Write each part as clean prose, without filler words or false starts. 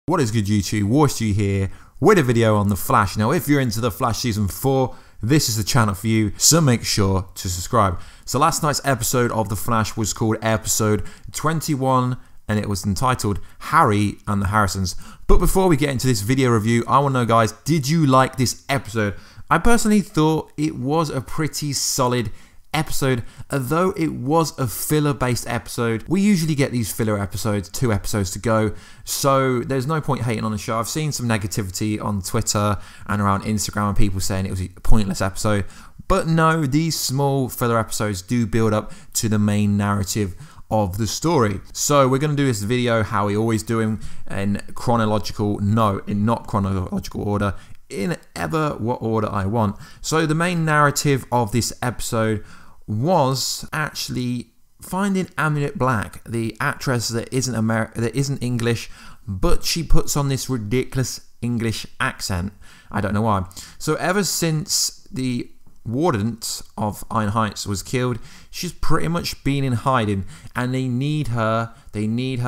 What is good, YouTube? Warstu here with a video on The Flash. Now, if you're into The Flash Season 4, this is the channel for you, so make sure to subscribe. So last night's episode of The Flash was called episode 21, and it was entitled Harry and the Harrisons. But before we get into this video review, I want to know, guys, did you like this episode? I personally thought it was a pretty solid episode, although it was a filler-based episode. We usually get these filler episodes, 2 episodes to go, so there's no point hating on the show. I've seen some negativity on Twitter and around Instagram and people saying it was a pointless episode, but no, these small filler episodes do build up to the main narrative of the story. So we're going to do this video how we always do in not chronological order, in ever what order I want. So the main narrative of this episode was actually finding Amunet Black, the actress that isn't English, but she puts on this ridiculous English accent. I don't know why. So ever since the warden of Iron Heights was killed, she's pretty much been in hiding, and they need her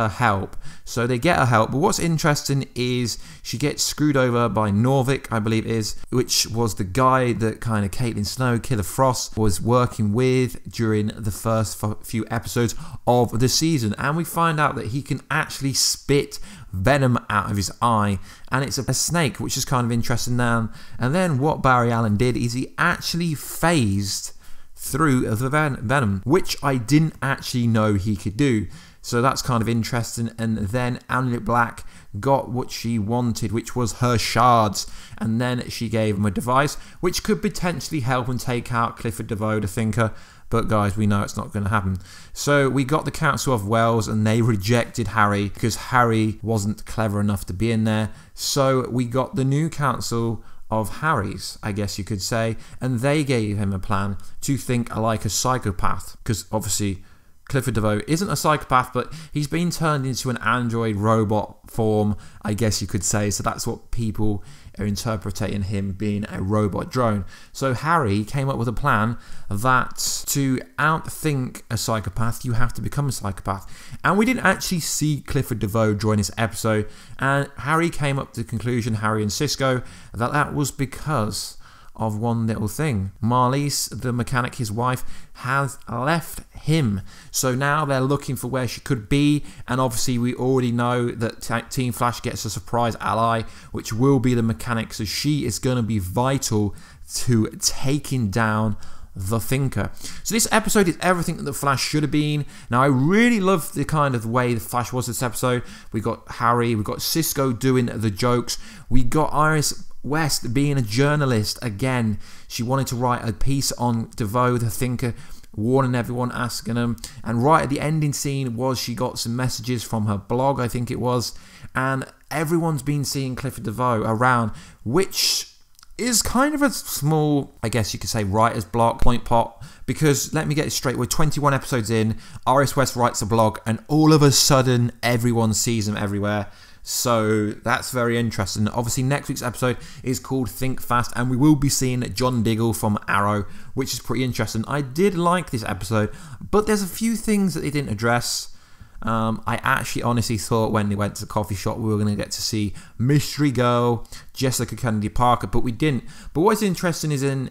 help. So they get her help, but what's interesting is she gets screwed over by Norvik, I believe it is, which was the guy that kind of Caitlin Snow, Killer Frost, was working with during the first few episodes of the season. And we find out that he can actually spit venom out of his eye, and it's a snake, which is kind of interesting now. And then what Barry Allen did is he actually phased through the venom, which I didn't actually know he could do. So that's kind of interesting. And then Amunet Black got what she wanted, which was her shards, and then she gave him a device which could potentially help and take out Clifford DeVoe, the Thinker. But guys, we know it's not going to happen. So we got the Council of Wells, and they rejected Harry because Harry wasn't clever enough to be in there. So we got the new Council of Harrys, I guess you could say, and they gave him a plan to think like a psychopath, because obviously Clifford DeVoe isn't a psychopath, but he's been turned into an android robot form, I guess you could say. So that's what people are interpreting him being a robot drone. So Harry came up with a plan that to outthink a psychopath, you have to become a psychopath. And we didn't actually see Clifford DeVoe join this episode, and Harry came up to the conclusion, Harry and Cisco, that that was because of one little thing. Marlies, the mechanic, his wife, has left him. So now they're looking for where she could be, and obviously we already know that Team Flash gets a surprise ally, which will be the mechanic. So she is going to be vital to taking down the Thinker. So this episode is everything that the Flash should have been. Now I really love the kind of way the Flash was this episode. We got Harry, we got Cisco doing the jokes, we got Iris West being a journalist again. She wanted to write a piece on DeVoe, the Thinker, warning everyone, asking them. And right at the ending scene was she got some messages from her blog, I think it was. And everyone's been seeing Clifford DeVoe around, which is kind of a small, I guess you could say, writer's block, point pot. Because let me get it straight, we're 21 episodes in, Iris West writes a blog, and all of a sudden everyone sees him everywhere. So that's very interesting. Obviously next week's episode is called Think Fast, and we will be seeing John Diggle from Arrow, which is pretty interesting. I did like this episode, but there's a few things that they didn't address. I actually honestly thought when they went to the coffee shop we were going to get to see Mystery Girl, Jessica Kennedy Parker, but we didn't. But what's interesting is in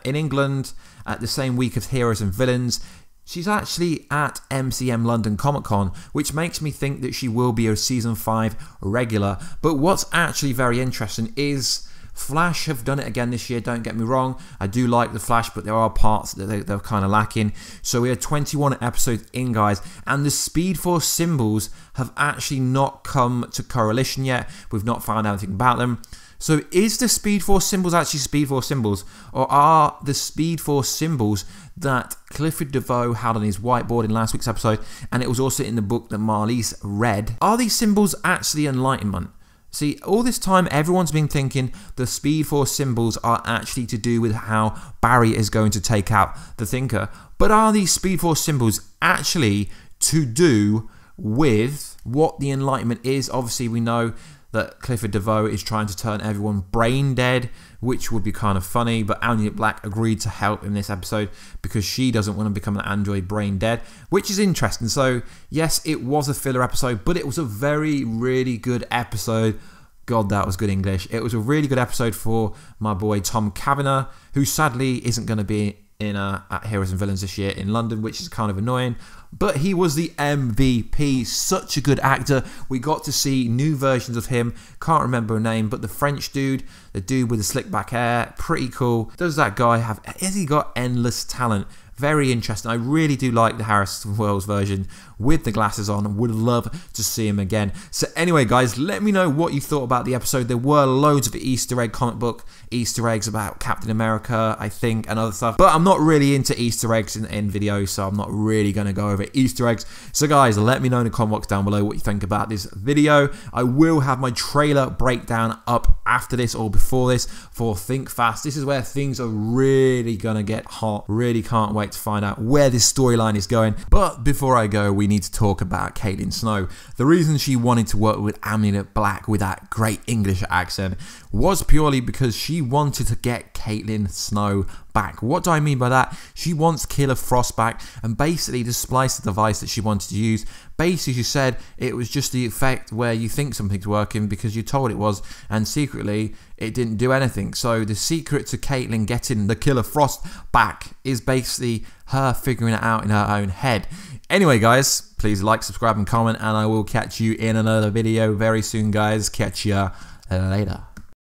England, at the same week of Heroes and Villains, she's actually at MCM London Comic Con, which makes me think that she will be a Season 5 regular. But what's actually very interesting is Flash have done it again this year, don't get me wrong. I do like the Flash, but there are parts that they're kind of lacking. So we are 21 episodes in, guys, and the Speedforce symbols have actually not come to Coalition yet. We've not found out anything about them. So is the Speedforce symbols actually Speedforce symbols, or are the Speedforce symbols that Clifford DeVoe had on his whiteboard in last week's episode, and it was also in the book that Marlies read, are these symbols actually enlightenment? See, all this time everyone's been thinking the Speedforce symbols are actually to do with how Barry is going to take out the Thinker, but are these Speedforce symbols actually to do with what the Enlightenment is? Obviously we know that Clifford DeVoe is trying to turn everyone brain dead, which would be kind of funny, but Amunet Black agreed to help in this episode because she doesn't want to become an android brain dead, which is interesting. So yes, it was a filler episode, but it was a really good episode. God, that was good English. It was a really good episode for my boy Tom Cavanagh, who sadly isn't going to be at Heroes and Villains this year in London, which is kind of annoying, but he was the MVP. Such a good actor. We got to see new versions of him. Can't remember her name, but the French dude, the dude with the slick back hair, pretty cool. Does that guy has he got endless talent? Very interesting. I really do like the Harrison Wells version with the glasses on. Would love to see him again. So anyway, guys, let me know what you thought about the episode. There were loads of Easter egg comic book Easter eggs about Captain America, I think, and other stuff. But I'm not really into Easter eggs in videos, so I'm not really going to go over Easter eggs. So guys, let me know in the comment box down below what you think about this video. I will have my trailer breakdown up after this or before this for Think Fast. This is where things are really going to get hot. Really can't wait to find out where this storyline is going. But before I go, we need to talk about Caitlin Snow. The reason she wanted to work with Amunet Black with that great English accent was purely because she wanted to get Caitlin Snow back. What do I mean by that? She wants Killer Frost back, and basically the splicer device that she wanted to use, basically she said it was just the effect where you think something's working because you're told it was, and secretly it didn't do anything. So the secret to Caitlin getting the Killer Frost back is basically her figuring it out in her own head. Anyway, guys, please like, subscribe, and comment, and I will catch you in another video very soon, guys. Catch ya later.